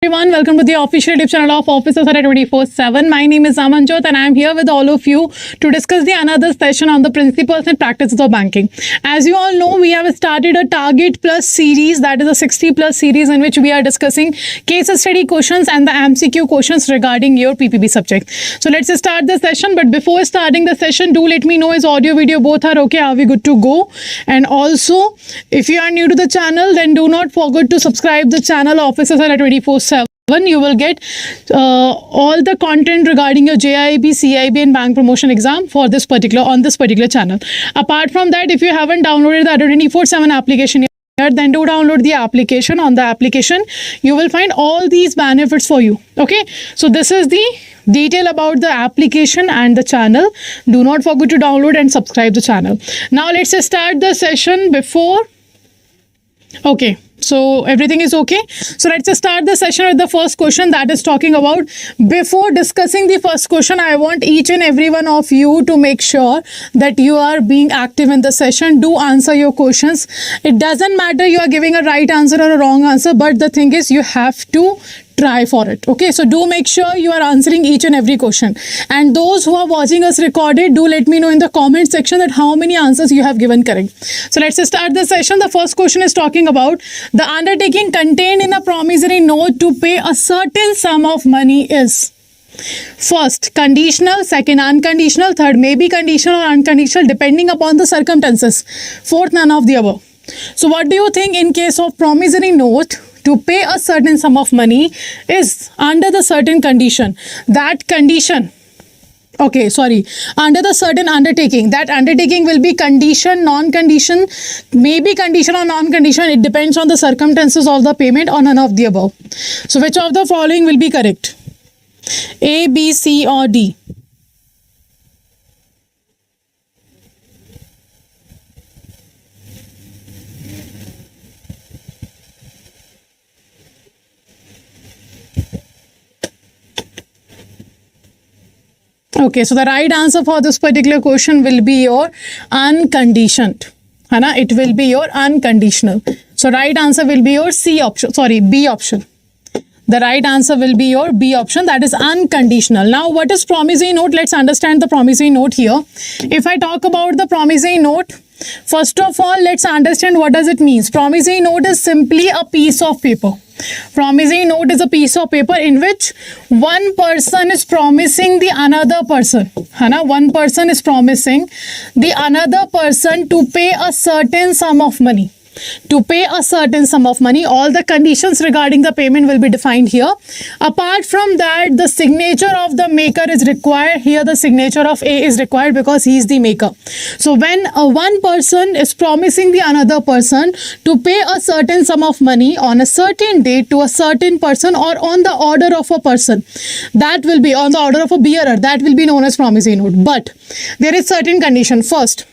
Everyone, welcome to the official YouTube channel of Officers Adda 24/7. My name is Amanjot and I am here with all of you to discuss the another session on the principles and practices of banking. As you all know, we have started a Target Plus series, that is a 60 plus series in which we are discussing case study questions and the MCQ questions regarding your PPB subject. So let's start the session. But before starting the session, do let me know is audio video both are okay? Are we good to go? And also, if you are new to the channel, then do not forget to subscribe the channel Officers Adda 24/7. You will get all the content regarding your JAIIB, CIB and bank promotion exam for this particular channel. Apart from that, if you haven't downloaded the Adda 24/7 application yet, then do download the application. On the application, you will find all these benefits for you. Okay, so this is the detail about the application and the channel. Do not forget to download and subscribe the channel. Now let's start the session before. Okay. So everything is okay. So let's just start the session with the first question, that is talking about, before discussing the first question, I want each and every one of you to make sure that you are being active in the session. Do answer your questions. It doesn't matter you are giving a right answer or a wrong answer, but the thing is you have to try for it. Okay, so do make sure you are answering each and every question. And those who are watching us recorded, do let me know in the comment section that how many answers you have given correct. So let's start the session. The first question is talking about the undertaking contained in a promissory note to pay a certain sum of money is. First, conditional. Second, unconditional. Third, may be conditional or unconditional depending upon the circumstances. Fourth, none of the above. So what do you think in case of promissory note to pay a certain sum of money is under the certain condition? That condition, okay, sorry, under the certain undertaking, that undertaking will be condition, non-condition, maybe condition or non-condition. It depends on the circumstances of the payment or none of the above. So which of the following will be correct? A, B, C or D? Okay, so the right answer for this particular question will be your unconditioned. Hana, it will be your unconditional. So right answer will be your C option, sorry, B option. The right answer will be your B option, that is unconditional. Now, what is promissory note? Let's understand the promissory note here. If I talk about the promissory note, first of all, let's understand what does it mean. Promissory note is simply a piece of paper. Promissory note is a piece of paper in which one person is promising the another person. Hana, one person is promising the another person to pay a certain sum of money. To pay a certain sum of money, all the conditions regarding the payment will be defined here. Apart from that, the signature of the maker is required. Here the signature of A is required because he is the maker. So when one person is promising the another person to pay a certain sum of money on a certain date to a certain person or on the order of a person, that will be on the order of a bearer, that will be known as promissory note. But there is certain condition. First,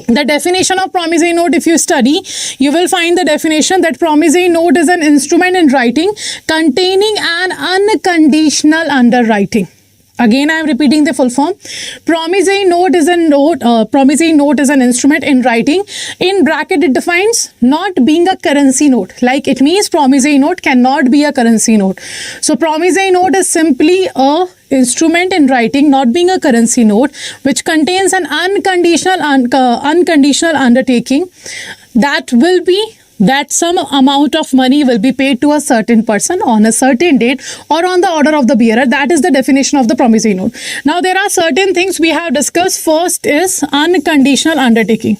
the definition of promissory note, if you study, you will find the definition that promissory note is an instrument in writing containing an unconditional underwriting. Again, I am repeating the full form. Promissory note is an instrument in writing. In bracket, it defines not being a currency note. Like it means promissory note cannot be a currency note. So promissory note is simply a instrument in writing, not being a currency note, which contains an unconditional undertaking that some amount of money will be paid to a certain person on a certain date or on the order of the bearer. That is the definition of the promissory note. Now, there are certain things we have discussed. First is unconditional undertaking.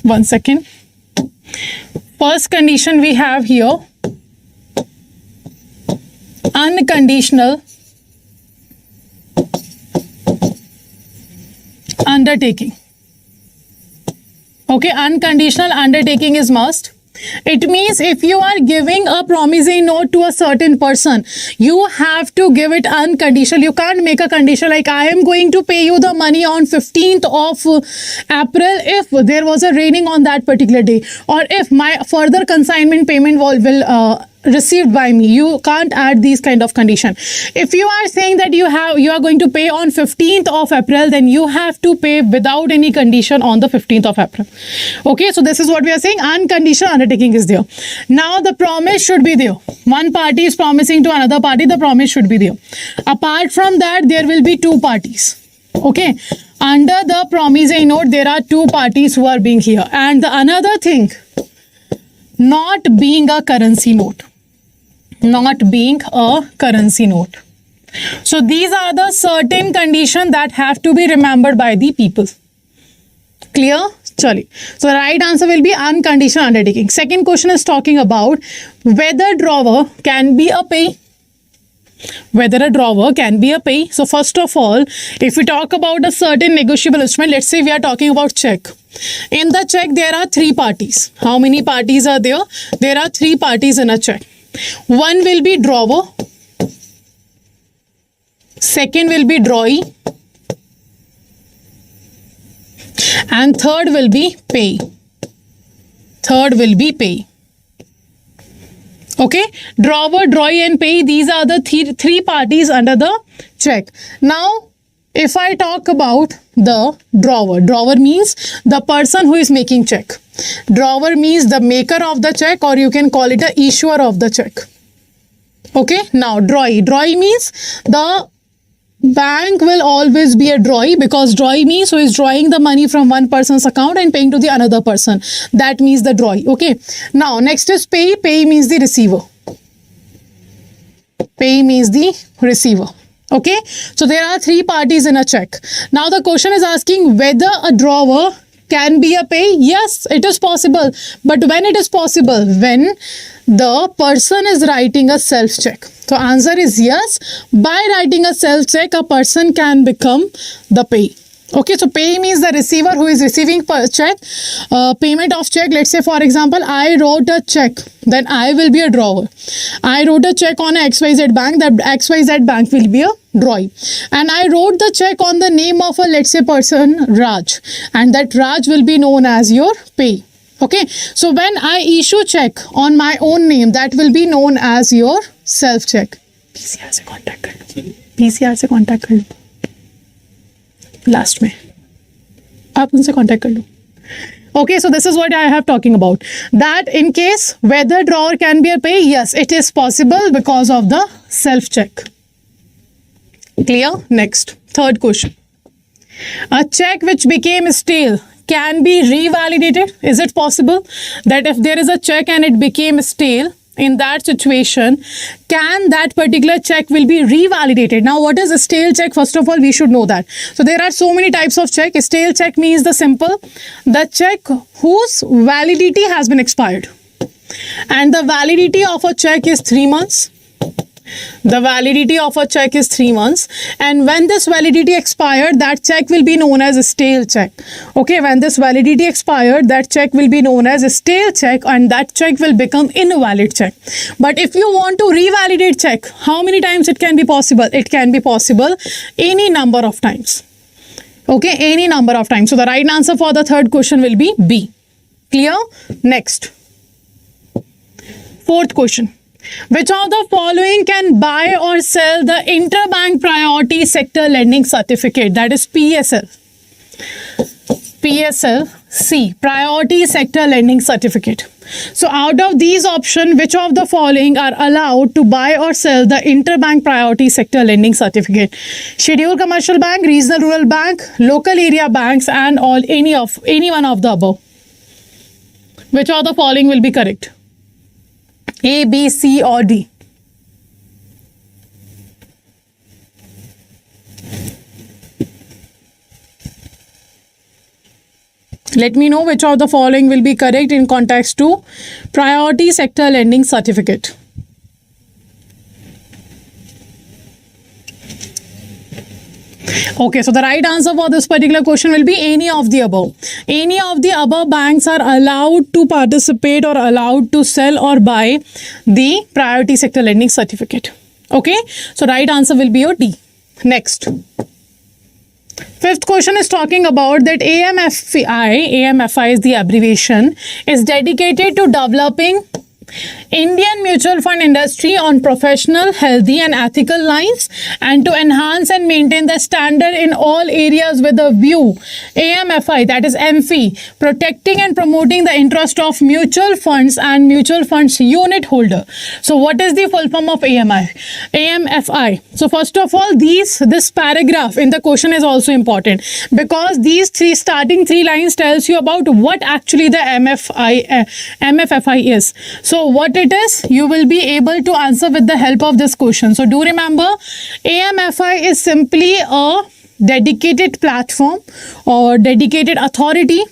One second. First condition we have here, unconditional undertaking. Okay, unconditional undertaking is must. It means if you are giving a promissory note to a certain person, you have to give it unconditional. You can't make a condition like I am going to pay you the money on 15th of April if there was a raining on that particular day, or if my further consignment payment will received by me. You can't add these kind of condition. If you are saying that you are going to pay on 15th of April, then you have to pay without any condition on the 15th of April. Okay, so this is what we are saying. Unconditional undertaking is there. Now the promise should be there. One party is promising to another party, the promise should be there. Apart from that, there will be two parties. Okay, under the promissory note, there are two parties who are being here. And the another thing, not being a currency note. Not being a currency note. So these are the certain conditions that have to be remembered by the people. Clear? Chali. So the right answer will be unconditional undertaking. Second question is talking about whether drawer can be a pay. Whether a drawer can be a pay. So first of all, if we talk about a certain negotiable instrument, let's say we are talking about check. In the check, there are three parties. How many parties are there? There are three parties in a check. One will be drawer. Second will be drawee. And third will be pay. Third will be pay. Okay, drawer, drawee and pay, these are the three parties under the check. Now, if I talk about the drawer means the person who is making check. Drawer means the maker of the check, or you can call it the issuer of the check. Okay, now drawee. Drawee means the bank will always be a drawee, because drawee means who is drawing the money from one person's account and paying to the another person. That means the drawee. Okay. Now next is pay. Pay means the receiver. Pay means the receiver. Okay. So there are three parties in a check. Now the question is asking whether a drawer can be a pay. Yes, it is possible. But when it is possible? When the person is writing a self-check. So answer is yes. By writing a self-check, a person can become the pay. Okay, so pay means the receiver who is receiving check, payment of check. Let's say, for example, I wrote a check, then I will be a drawer. I wrote a check on a XYZ bank, that XYZ bank will be a drawee. And I wrote the check on the name of a, let's say, person Raj, and that Raj will be known as your pay. Okay, so when I issue check on my own name, that will be known as your self check. PCR से contact कर लो. PCR से contact कर लो. Last में आप उनसे contact कर लो. Okay, so this is what I have talking about. That in case whether drawer can be a pay, yes, it is possible because of the self check. Clear? Next, third question. A check which became stale can be revalidated. Is it possible that if there is a check and it became stale, in that situation, can that particular check will be revalidated? Now, what is a stale check? First of all, we should know that. So there are so many types of check. A stale check means the check whose validity has been expired. And the validity of a check is 3 months. The validity of a check is 3 months. And when this validity expired, that check will be known as a stale check. Okay, when this validity expired, that check will be known as a stale check, and that check will become invalid check. But if you want to revalidate check, how many times it can be possible? It can be possible any number of times. Okay, any number of times. So the right answer for the third question will be B. Clear? Next. Fourth question. Which of the following can buy or sell the Interbank Priority Sector Lending Certificate? That is PSL. PSL C. Priority Sector Lending Certificate. So out of these options, which of the following are allowed to buy or sell the Interbank Priority Sector Lending Certificate? Scheduled Commercial Bank, Regional Rural Bank, Local Area Banks, and any one of the above. Which of the following will be correct? A, B, C, or D? Let me know which of the following will be correct in context to Priority Sector Lending Certificate. Okay, so the right answer for this particular question will be any of the above. Any of the above banks are allowed to participate or allowed to sell or buy the Priority Sector Lending Certificate. Okay, so right answer will be your D. Next. Fifth question is talking about that AMFI is the abbreviation, is dedicated to developing Indian mutual fund industry on professional, healthy and ethical lines, and to enhance and maintain the standard in all areas with a view. AMFI, that is MFI, protecting and promoting the interest of mutual funds and mutual funds unit holder. So what is the full form of AMFI? So first of all, this paragraph in the question is also important, because these starting three lines tells you about what actually the MFFI is. So what it is, you will be able to answer with the help of this question. So do remember, AMFI is simply a dedicated platform or dedicated authority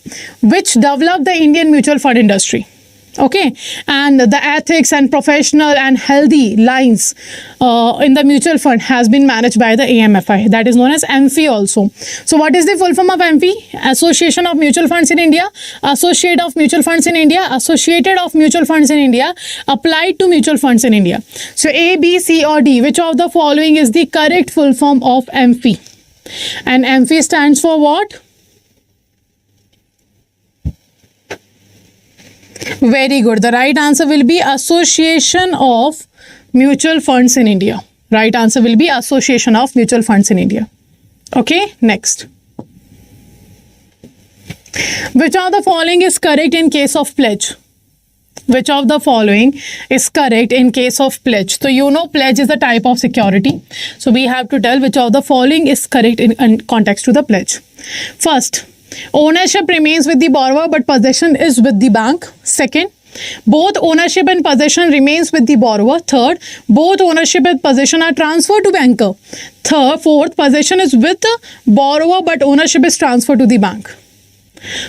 which developed the Indian mutual fund industry. Okay, and the ethics and professional and healthy lines in the mutual fund has been managed by the AMFI, that is known as MFI also. So what is the full form of MFI? Association of Mutual Funds in India, Associate of Mutual Funds in India, Associated of Mutual Funds in India, Applied to Mutual Funds in India. So A, B, C or D, which of the following is the correct full form of MFI? And MFI stands for what? Very good. The right answer will be Association of Mutual Funds in India. Right answer will be Association of Mutual Funds in India. Okay, next. Which of the following is correct in case of pledge? Which of the following is correct in case of pledge? So you know pledge is a type of security. So we have to tell which of the following is correct in context to the pledge. First, ownership remains with the borrower but possession is with the bank. Second, both ownership and possession remains with the borrower. Third, both ownership and possession are transferred to banker. Fourth, possession is with the borrower but ownership is transferred to the bank.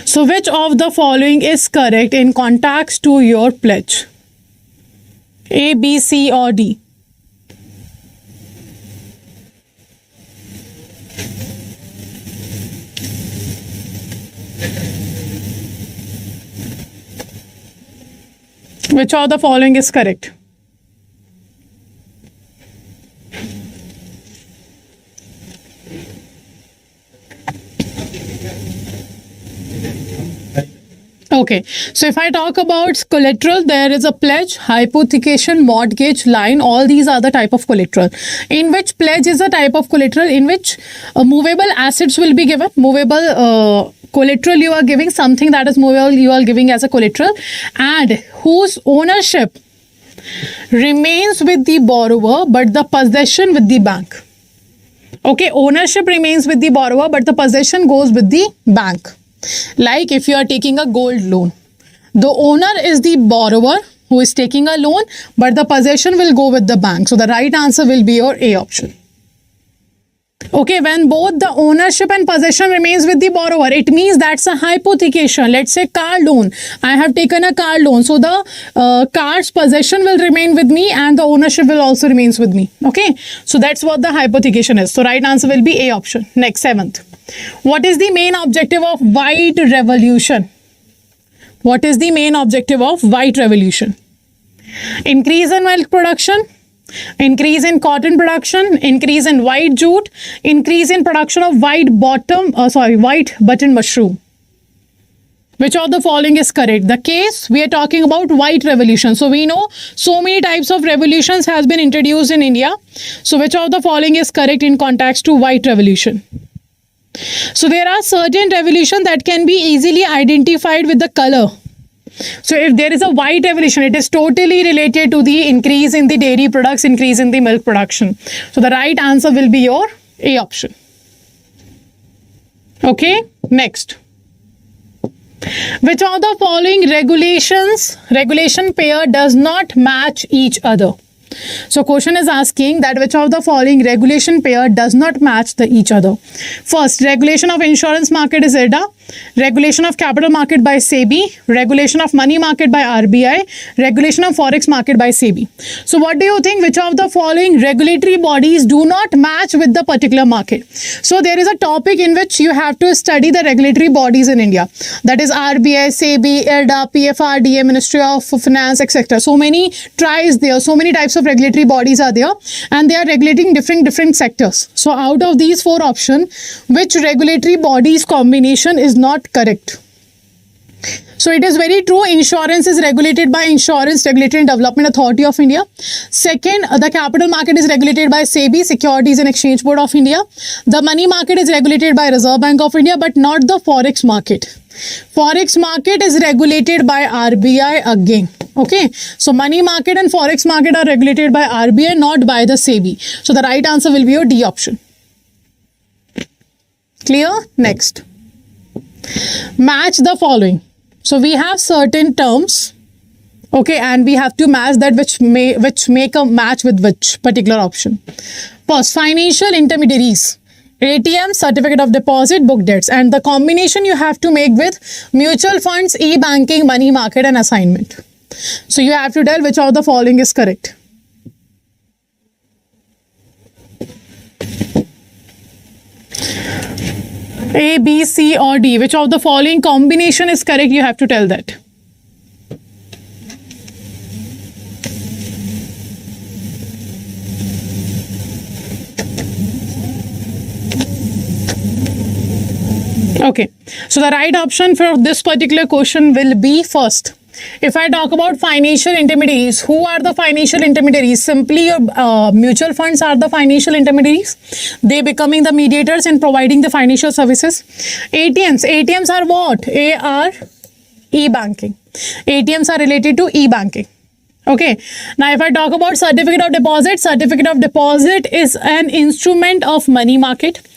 So which of the following is correct in context to your pledge? A, B, C or D? Which of the following is correct? Okay, so if I talk about collateral, there is a pledge, hypothecation, mortgage, line. All these are the type of collateral. In which pledge is a type of collateral in which movable assets will be given. Movable collateral you are giving, something that is movable you are giving as a collateral, and whose ownership remains with the borrower but the possession with the bank. Okay, ownership remains with the borrower but the possession goes with the bank. Like if you are taking a gold loan, the owner is the borrower who is taking a loan, but the possession will go with the bank. So the right answer will be your A option. Okay, when both the ownership and possession remains with the borrower, it means that's a hypothecation. Let's say car loan. I have taken a car loan. So the car's possession will remain with me and the ownership will also remains with me. Okay, so that's what the hypothecation is. So right answer will be A option. Next, seventh. What is the main objective of white revolution? What is the main objective of white revolution? Increase in milk production, increase in cotton production, increase in white jute, increase in production of white button mushroom. Which of the following is correct? The case we are talking about white revolution. So we know so many types of revolutions has been introduced in India. So which of the following is correct in context to white revolution? So there are certain revolutions that can be easily identified with the color. So if there is a white revolution, it is totally related to the increase in the dairy products, increase in the milk production. So the right answer will be your A option. Okay, next. Which of the following regulation pair does not match each other? So question is asking that which of the following regulation pair does not match each other. First, regulation of insurance market is Adda, regulation of capital market by SEBI, regulation of money market by RBI, regulation of forex market by SEBI. So what do you think, which of the following regulatory bodies do not match with the particular market? So there is a topic in which you have to study the regulatory bodies in India. That is RBI, SEBI, Adda, PFRDA, Ministry of Finance, etc. So many TRIs there, so many types of regulatory bodies are there and they are regulating different sectors. So out of these four options, which regulatory bodies combination is not correct? So it is very true. Insurance is regulated by Insurance Regulatory and Development Authority of India. Second, the capital market is regulated by SEBI, Securities and Exchange Board of India. The money market is regulated by Reserve Bank of India, but not the forex market. Forex market is regulated by RBI again. Okay, so money market and forex market are regulated by RBI, not by the SEBI. So the right answer will be your D option. Clear? Next. Match the following. So we have certain terms, okay, and we have to match that which make a match with which particular option. First, financial intermediaries, ATM, certificate of deposit, book debts, and the combination you have to make with mutual funds, e-banking, money market, and assignment. So you have to tell which of the following is correct. A, B, C or D. Which of the following combination is correct? You have to tell that. Okay. So the right option for this particular question will be first. If I talk about financial intermediaries, who are the financial intermediaries? Simply your mutual funds are the financial intermediaries. They becoming the mediators in providing the financial services. ATMs are what? A are e-banking. ATMs are related to e-banking. Okay. Now, if I talk about certificate of deposit is an instrument of money market.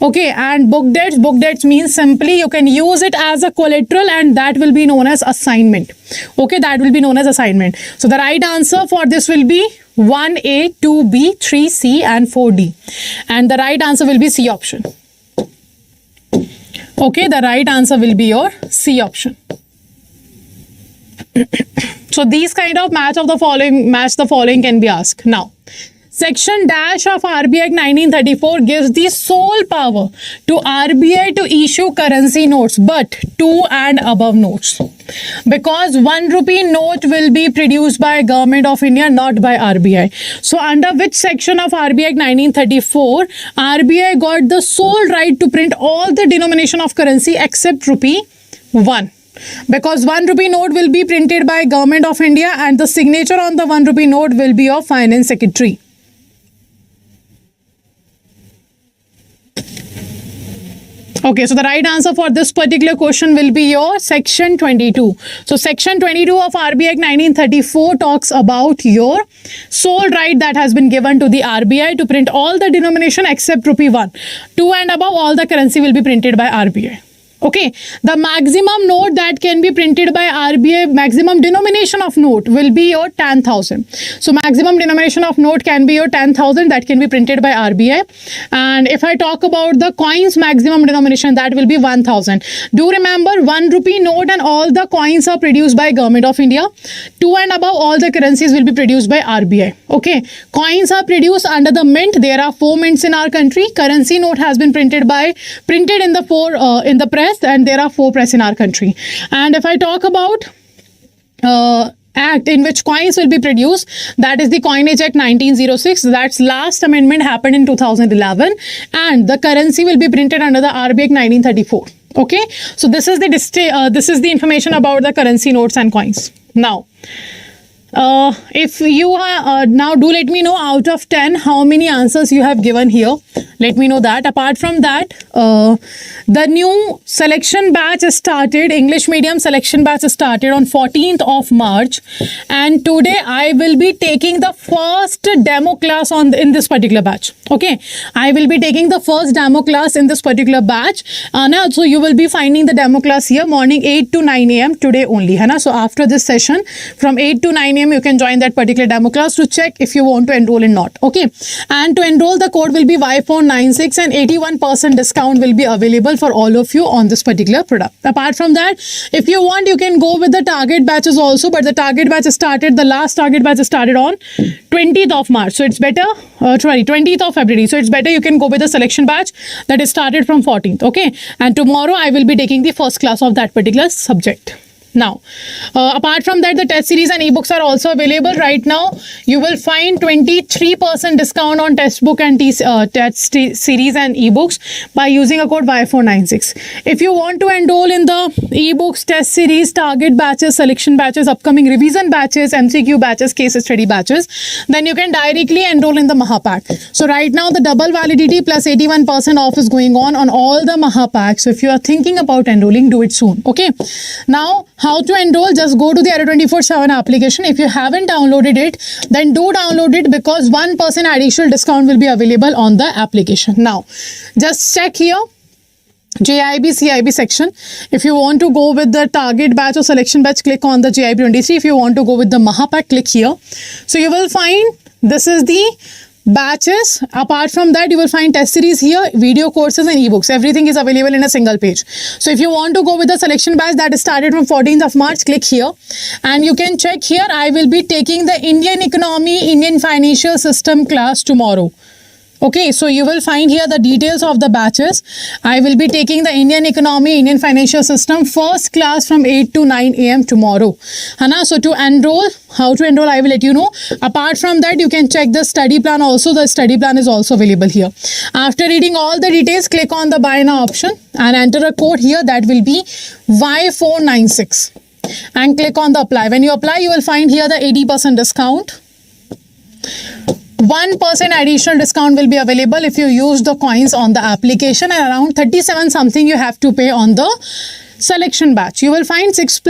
Okay, and book debts means simply you can use it as a collateral and that will be known as assignment. Okay, that will be known as assignment. So the right answer for this will be 1A, 2B, 3C and 4D. And the right answer will be C option. Okay, the right answer will be your C option. So these kind of match the following can be asked. Now, Section dash of RBI Act 1934 gives the sole power to RBI to issue currency notes, but 2 and above notes. Because 1 rupee note will be produced by Government of India, not by RBI. So under which section of RBI Act 1934, RBI got the sole right to print all the denomination of currency except rupee 1. Because 1 rupee note will be printed by Government of India and the signature on the 1 rupee note will be of Finance Secretary. Okay, so the right answer for this particular question will be your section 22. So section 22 of RBI Act 1934 talks about your sole right that has been given to the RBI to print all the denomination except rupee 1. 2 and above all the currency will be printed by RBI. Okay, the maximum note that can be printed by RBI, maximum denomination of note will be your 10,000. So maximum denomination of note can be your 10,000 that can be printed by RBI. And if I talk about the coins maximum denomination, that will be 1,000. Do remember 1 rupee note and all the coins are produced by Government of India. 2 and above all the currencies will be produced by RBI. Okay, coins are produced under the mint. There are 4 mints in our country. Currency note has been printed in the press. And there are 4 press in our country. And if I talk about act in which coins will be produced, that is the Coinage Act 1906. That's last amendment happened in 2011, and the currency will be printed under the RBI Act 1934. Okay, so this is the information about the currency notes and coins. Now, if you are now do let me know out of 10 how many answers you have given here. Let me know that. Apart from that, the new selection batch started, English medium selection batch started on 14th of March, and today I will be taking the first demo class in this particular batch. Okay, I will be taking the first demo class in this particular batch. Now, so you will be finding the demo class here morning 8 to 9 a.m. today only. Hai na? So after this session from 8 to 9 a.m. you can join that particular demo class to check if you want to enroll or not. Okay, and to enroll the code will be Y496 and 81% discount will be available for all of you on this particular product. Apart from that, if you want, you can go with the target batches also, but the target batch started, the last target batch started on 20th of March. So it's better, 20th of February. So it's better you can go with the selection batch that is started from 14th. Okay, and tomorrow I will be taking the first class of that particular subject. Now, apart from that, the test series and ebooks are also available right now. You will find 23% discount on textbook and test series and ebooks by using a code Y496. If you want to enroll in the ebooks, test series, target batches, selection batches, upcoming revision batches, MCQ batches, case study batches, then you can directly enroll in the Mahapack. So right now, the double validity plus 81% off is going on all the Mahapacks. So if you are thinking about enrolling, do it soon. Okay. Now, how to enroll? Just go to the Adda 24/7 application. If you haven't downloaded it, then do download it because 1% additional discount will be available on the application. Now, just check here. JAIIB, CIB section. If you want to go with the target batch or selection batch, click on the JAIIB 23. If you want to go with the Mahapack, click here. So you will find this is the batches. Apart from that, you will find test series here, video courses and ebooks. Everything is available in a single page. So if you want to go with the selection batch that started from 14th of March, click here and you can check here. I will be taking the Indian economy, Indian financial system class tomorrow. Okay, so you will find here the details of the batches. I will be taking the Indian economy, Indian financial system first class from 8 to 9 a.m. tomorrow. Hana? So to enroll, how to enroll, I will let you know. Apart from that, you can check the study plan also. The study plan is also available here. After reading all the details, click on the buy now option and enter a code here that will be Y496 and click on the apply. When you apply, you will find here the 80% discount. 1% additional discount will be available if you use the coins on the application, and around 37 something you have to pay on the selection batch. You will find 6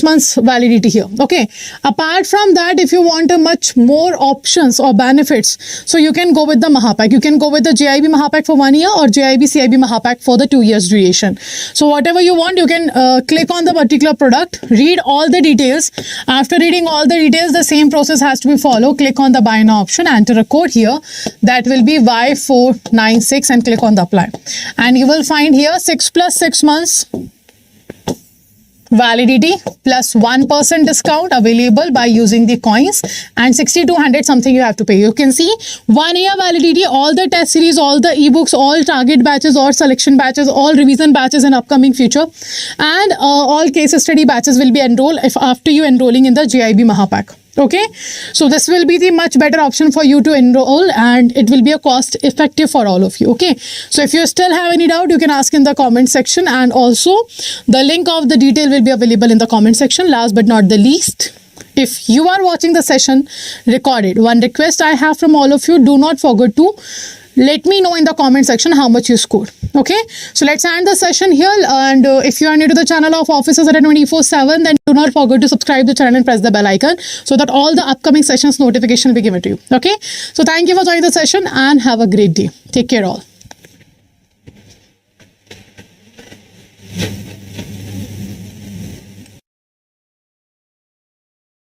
months validity here. Okay. Apart from that, if you want a much more options or benefits, so you can go with the Mahapack. You can go with the JAIIB Mahapack for 1 year or JAIIB CIB Mahapack for the 2 years duration. So whatever you want, you can click on the particular product, read all the details. After reading all the details, the same process has to be followed. Click on the buy now option, enter a code here that will be Y496 and click on the apply. And you will find here 6 plus 6 months validity plus 1% discount available by using the coins, and 6,200 something you have to pay. You can see 1 year validity, all the test series, all the ebooks, all target batches, all selection batches, all revision batches in upcoming future, and all case study batches will be enrolled if after you enrolling in the JAIIB Mahapack. Okay, so this will be the much better option for you to enroll and it will be a cost effective for all of you. Okay, so if you still have any doubt, you can ask in the comment section, and also the link of the detail will be available in the comment section. Last but not the least, if you are watching the session recorded, one request I have from all of you, do not forget to let me know in the comment section how much you scored. Okay, so let's end the session here, and if you are new to the channel of Officers Adda 24/7, then do not forget to subscribe to the channel and press the bell icon so that all the upcoming sessions notification will be given to you. Okay, so thank you for joining the session and have a great day. Take care all.